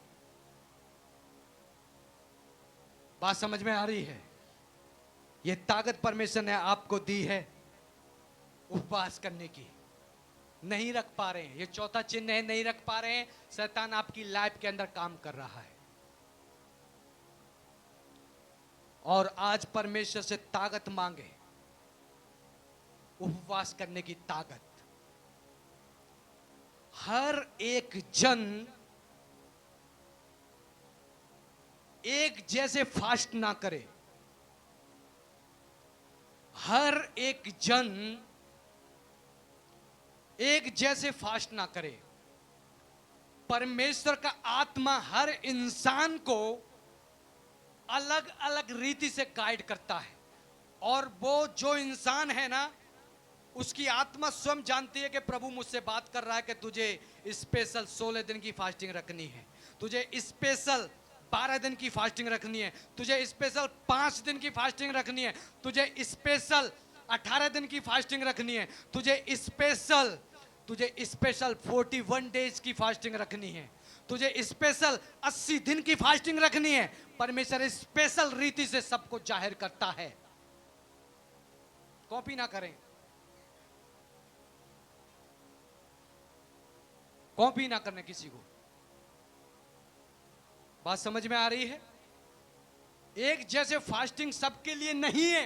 बात समझ में आ रही है? ये ताकत परमेश्वर ने आपको दी है उपवास करने की। नहीं रख पा रहे हैं, ये चौथा चिन्ह है, नहीं रख पा रहे हैं। शैतान आपकी लाइफ के अंदर काम कर रहा है। और आज परमेश्वर से ताकत मांगे, उपवास करने की ताकत। हर एक जन एक जैसे फास्ट ना करे। हर एक जन एक जैसे फास्ट ना करे। परमेश्वर का आत्मा हर इंसान को अलग अलग रीति से गाइड करता है। और वो जो इंसान है ना, उसकी आत्मा स्वयं जानती है कि प्रभु मुझसे बात कर रहा है कि तुझे स्पेशल 16 दिन की फास्टिंग रखनी है, तुझे स्पेशल 12 दिन की फास्टिंग रखनी है, तुझे स्पेशल 5 दिन की फास्टिंग रखनी है, तुझे स्पेशल 18 दिन की फास्टिंग रखनी है, तुझे स्पेशल 41 डेज की फास्टिंग रखनी है, तुझे स्पेशल 80 दिन की फास्टिंग रखनी है। परमेश्वर स्पेशल रीति से सबको जाहिर करता है। कॉपी ना करें, कॉपी ना करने किसी को। बात समझ में आ रही है? एक जैसे फास्टिंग सबके लिए नहीं है।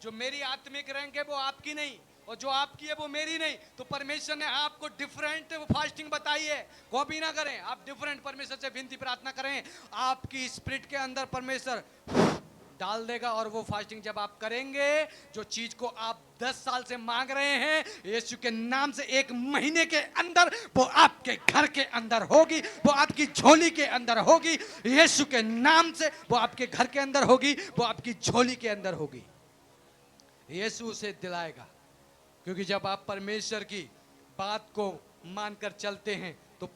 जो मेरी आत्मिक रैंक है वो आपकी नहीं, और जो आपकी है वो मेरी नहीं। तो परमेश्वर ने आपको डिफरेंट फास्टिंग बताई है। कॉपी ना करें, आप डिफरेंट परमेश्वर से विनती प्रार्थना करें। आपकी स्पिरिट के अंदर परमेश्वर डाल देगा, और वो फास्टिंग जब आप करेंगे, जो चीज को आप 10 साल से मांग रहे हैं, यीशु के नाम से 1 महीने के अंदर वो आपके घर के अंदर होगी, वो आपकी झोली के अंदर होगी। यीशु के नाम से वो आपके घर के अंदर होगी, वो आपकी झोली के अंदर होगी। यीशु उसे दिलाएगा, क्योंकि जब आप परमेश्वर की बात को मानकर चलते हैं तो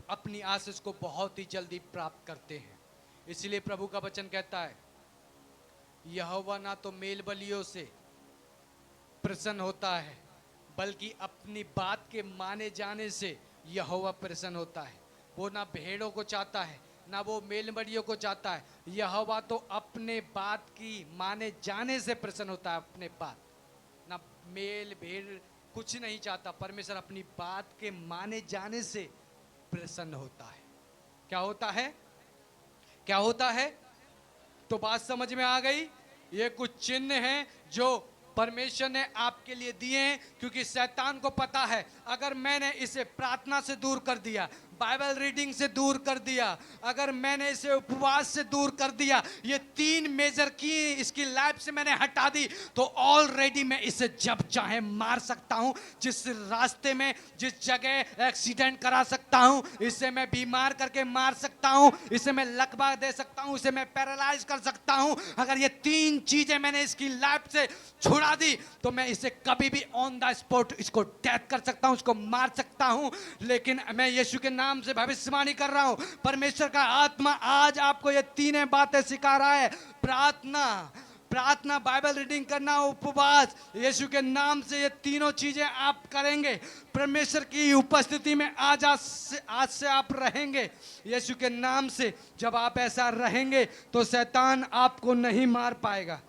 अपनी आशीष को बहुत ही जल्दी प्राप्त करते हैं। इसलिए प्रभु का वचन कहता है, यहोवा ना तो मेल बलियों से प्रसन्न होता है, बल्कि अपनी बात के माने जाने से यहोवा प्रसन्न होता है। वो ना भेड़ों को चाहता है, ना वो मेल बलियों को चाहता है। यहोवा तो अपने बात की माने जाने से प्रसन्न होता है। अपने बात, ना मेल भेड़ कुछ नहीं चाहता। परमेश्वर अपनी बात के माने जाने से प्रसन्न होता है। क्या होता है? क्या होता है? तो बात समझ में आ गई? ये कुछ चिन्ह हैं जो परमेश्वर ने आपके लिए दिए हैं, क्योंकि शैतान को पता है अगर मैंने इसे प्रार्थना से दूर कर दिया, बाइबल रीडिंग से दूर कर दिया, अगर मैंने इसे उपवास से दूर कर दिया, ये 3 मेजर की इसकी लाइफ से मैंने हटा दी, तो ऑलरेडी मैं इसे जब चाहे मार सकता हूं। जिस रास्ते में, जिस जगह एक्सीडेंट करा सकता हूं, इसे मैं बीमार करके मार सकता हूं, इसे मैं लकवा दे सकता हूं, इसे मैं पैरालाइज कर सकता हूं। अगर ये 3 चीजें मैंने इसकी लाइफ से छुड़ा दी, तो मैं इसे कभी भी ऑन द स्पॉट इसको डेथ कर सकता हूं, इसको मार सकता हूं। लेकिन मैं यीशु के नाम से भविष्यवाणी कर रहा हूं, परमेश्वर का आत्मा आज आपको ये 3 बातें सिखा रहा है। प्रार्थना, प्रार्थना, बाइबल रीडिंग करना, उपवास। यीशु के नाम से ये 3 चीजें आप करेंगे, परमेश्वर की उपस्थिति में आज से आप रहेंगे। यीशु के नाम से जब आप ऐसा रहेंगे तो शैतान आपको नहीं मार पाएगा,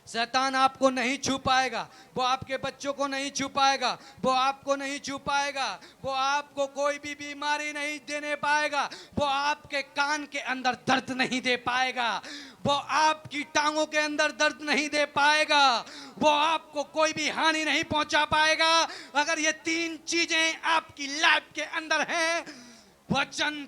शैतान आपको नहीं छू पाएगा, वो आपके बच्चों को नहीं छू पाएगा, वो आपको नहीं छू पाएगा, वो आपको कोई भी बीमारी नहीं देने पाएगा, वो आपके कान के अंदर दर्द नहीं दे पाएगा, वो आपकी टांगों के अंदर दर्द नहीं दे पाएगा, वो आपको कोई भी हानि नहीं पहुंचा पाएगा। अगर ये 3 चीजें आपकी लाइफ के अंदर हैं, वचन,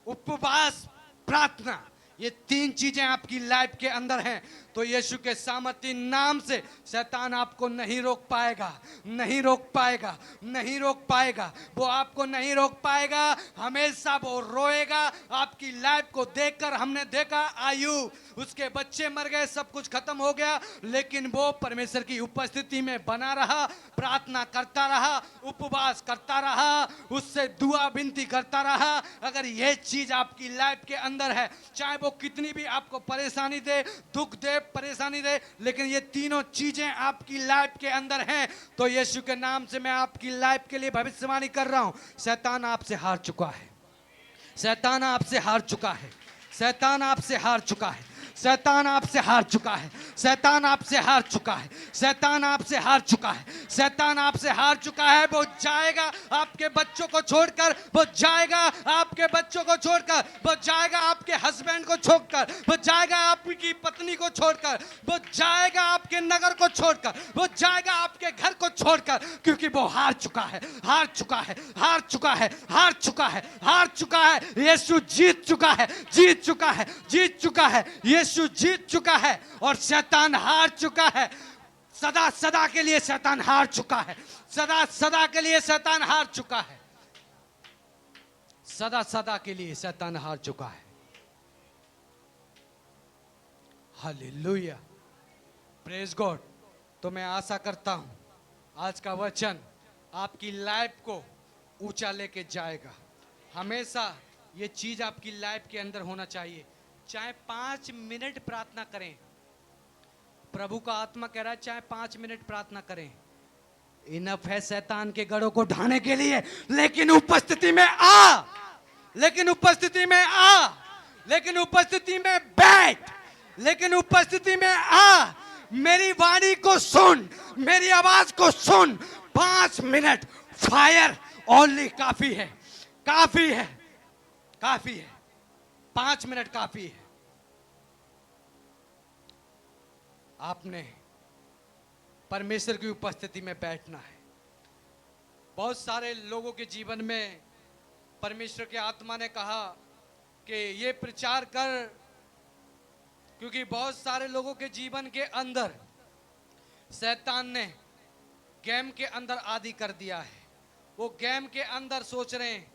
उपवास, प्रार्थना, ये 3 चीजें आपकी लाइफ के अंदर हैं, तो यीशु के सामर्थी नाम से शैतान आपको नहीं रोक पाएगा, नहीं रोक पाएगा, नहीं रोक पाएगा। वो आपको नहीं रोक पाएगा। हमेशा वो रोएगा। आपकी लाइफ को देखकर हमने देखा, आयु, उसके बच्चे मर गए, सब कुछ खत्म हो गया, लेकिन वो परमेश्वर की उपस्थिति में बना रहा, प्रार्थना करता रहा, उपवास करता रहा, उससे दुआ विनती करता रहा। अगर ये चीज आपकी लाइफ के अंदर है, चाहे वो कितनी भी आपको परेशानी दे, दुख दे, परेशानी दे, लेकिन ये 3 चीजें आपकी लाइफ के अंदर हैं, तो यीशु के नाम से मैं आपकी लाइफ के लिए भविष्यवाणी कर रहा हूं, शैतान आपसे हार चुका है, शैतान आपसे हार चुका है, शैतान आपसे हार चुका है, शैतान आपसे हार चुका है, शैतान आपसे हार चुका है, शैतान आपसे हार चुका है, शैतान आपसे हार चुका है। वो जाएगा आपके बच्चों को छोड़कर, वो जाएगा आपके बच्चों को छोड़कर, वो जाएगा आपके हस्बैंड को छोड़कर, वो जाएगा आपकी पत्नी को छोड़कर, वो जाएगा आपके नगर को छोड़कर, वो जाएगा आपके घर को छोड़कर, क्योंकि वो हार चुका है, हार चुका है, हार चुका है, हार चुका है, हार चुका है। यीशु जीत चुका है, जीत चुका है, जीत चुका है। यीशु जीत चुका है और शैतान हार चुका है। सदा सदा के लिए शैतान हार चुका है, सदा सदा के लिए शैतान हार चुका है, सदा सदा के लिए शैतान हार चुका है। Hallelujah, praise God. तो मैं आशा करता हूं आज का वचन आपकी लाइफ को ऊंचा लेके जाएगा। हमेशा ये चीज आपकी लाइफ के अंदर होना चाहिए। चाहे 5 मिनट प्रार्थना करें, प्रभु का आत्मा कह रहा है चाहे 5 मिनट प्रार्थना करें, इनफ है शैतान के गढ़ों को ढाने के लिए। लेकिन उपस्थिति में आ, लेकिन उपस्थिति में आ, लेकिन उपस्थिति में बैठ, लेकिन उपस्थिति में आ। मेरी वाणी को सुन, मेरी आवाज को सुन। 5 मिनट फायर ओनली काफी है, काफी है, काफी है। 5 मिनट काफी है। आपने परमेश्वर की उपस्थिति में बैठना है। बहुत सारे लोगों के जीवन में परमेश्वर के आत्मा ने कहा कि ये प्रचार कर, क्योंकि बहुत सारे लोगों के जीवन के अंदर शैतान ने गेम के अंदर आदि कर दिया है। वो गेम के अंदर सोच रहे हैं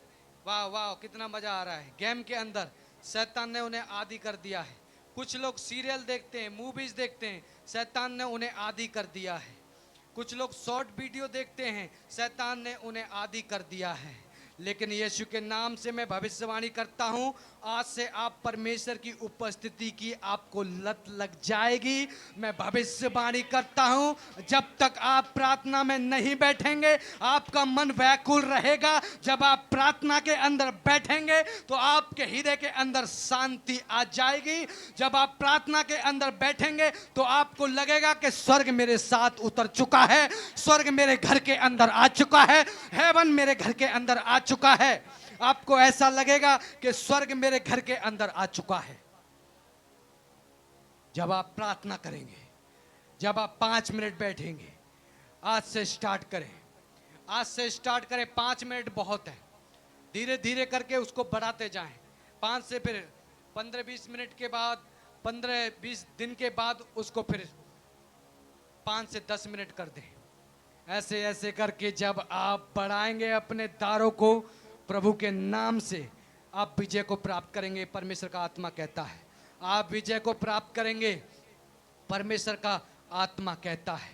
वाह वाह कितना मजा आ रहा है। गेम के अंदर शैतान ने उन्हें आदि कर दिया है। कुछ लोग सीरियल देखते हैं, मूवीज देखते हैं, शैतान ने उन्हें आदि कर दिया है। कुछ लोग शॉर्ट वीडियो देखते हैं, शैतान ने उन्हें आदि कर दिया है। लेकिन यीशु के नाम से मैं भविष्यवाणी करता हूं, आज से आप परमेश्वर की उपस्थिति की आपको लत लग जाएगी। मैं भविष्यवाणी करता हूं, जब तक आप प्रार्थना में नहीं बैठेंगे आपका मन व्याकुल रहेगा। जब आप प्रार्थना के अंदर बैठेंगे तो आपके हृदय के अंदर शांति आ जाएगी। जब आप प्रार्थना के अंदर बैठेंगे तो आपको लगेगा कि स्वर्ग मेरे साथ उतर चुका है, स्वर्ग मेरे घर के अंदर आ चुका है, हेवन मेरे घर के अंदर आ चुका है। आपको ऐसा लगेगा कि स्वर्ग मेरे घर के अंदर आ चुका है। जब आप प्रार्थना करेंगे, जब आप 5 मिनट बैठेंगे, आज से स्टार्ट करें, आज से स्टार्ट करें। 5 मिनट बहुत है, धीरे धीरे करके उसको बढ़ाते जाएं। 5 से फिर 15-20 मिनट के बाद, 15-20 दिन के बाद उसको फिर 5 से 10 मिनट कर दें। ऐसे ऐसे करके जब आप बढ़ाएंगे अपने दारों को, प्रभु के नाम से आप विजय को प्राप्त करेंगे। परमेश्वर का आत्मा कहता है आप विजय को प्राप्त करेंगे। परमेश्वर का आत्मा कहता है,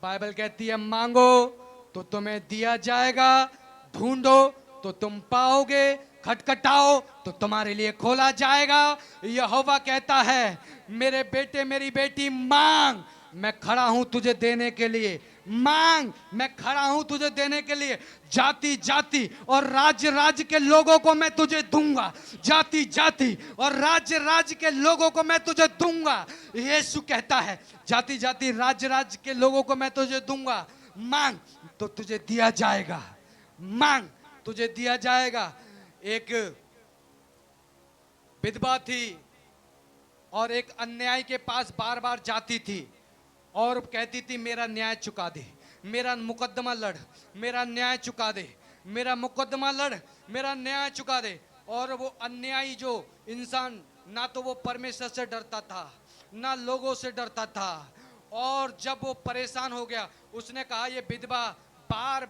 बाइबल कहती है मांगो तो तुम्हें दिया जाएगा, ढूंढो तो तुम पाओगे, खटखटाओ तो तुम्हारे लिए खोला जाएगा। यहोवा कहता है मेरे बेटे मेरी बेटी मांग, मैं खड़ा हूं तुझे देने के लिए। मांग, मैं खड़ा हूं तुझे देने के लिए। जाति जाति और राज्य राज्य के लोगों को मैं तुझे दूंगा, जाति जाति और राज्य राज्य के लोगों को मैं तुझे दूंगा। यीशु कहता है जाति जाति राज्य राज्य के लोगों को मैं तुझे दूंगा। मांग तो तुझे दिया जाएगा, मांग तुझे दिया जाएगा। एक विधवा थी और एक अन्याय के पास बार बार जाती थी और कहती थी मेरा न्याय चुका दे, मेरा मुकदमा लड़, मेरा न्याय चुका दे, मेरा मुकदमा लड़, मेरा न्याय चुका दे। और वो अन्यायी जो इंसान, ना तो वो परमेश्वर से डरता था ना लोगों से डरता था। और जब वो परेशान हो गया, उसने कहा ये विधवा बार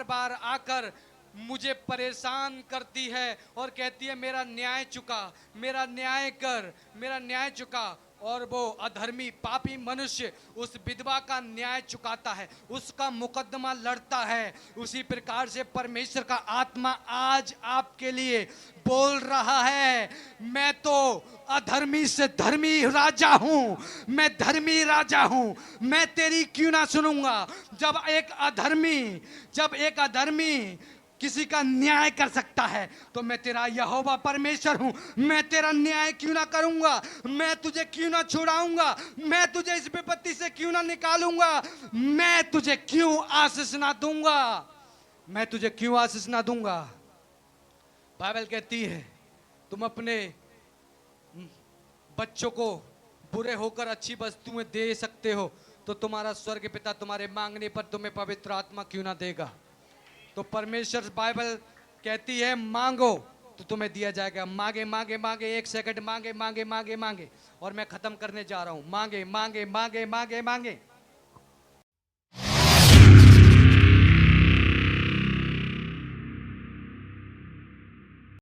बार आकर मुझे परेशान करती है और कहती है मेरा न्याय चुका, मेरा न्याय कर, मेरा न्याय चुका। और वो अधर्मी पापी मनुष्य उस विधवा का न्याय चुकाता है, उसका मुकदमा लड़ता है। उसी प्रकार से परमेश्वर का आत्मा आज आपके लिए बोल रहा है, मैं तो अधर्मी से धर्मी राजा हूं, मैं धर्मी राजा हूं, मैं तेरी क्यों ना सुनूंगा। जब एक अधर्मी किसी का न्याय कर सकता है तो मैं तेरा यहोवा परमेश्वर हूं, मैं तेरा न्याय क्यों ना करूंगा, मैं तुझे क्यों ना छुड़ाऊंगा, मैं तुझे इस विपत्ति से क्यों ना निकालूंगा, मैं तुझे क्यों आशीष ना दूंगा, मैं तुझे क्यों आशीष ना दूंगा। बाइबल कहती है तुम अपने बच्चों को बुरे होकर अच्छी वस्तुएं दे सकते हो तो तुम्हारा स्वर्ग पिता तुम्हारे मांगने पर तुम्हें पवित्र आत्मा क्यों ना देगा। तो परमेश्वर बाइबल कहती है मांगो तो तुम्हें दिया जाएगा। मांगे मांगे मांगे, 1 सेकंड मांगे मांगे मांगे मांगे, और मैं खत्म करने जा रहा हूं। मांगे मांगे मांगे मांगे मांगे।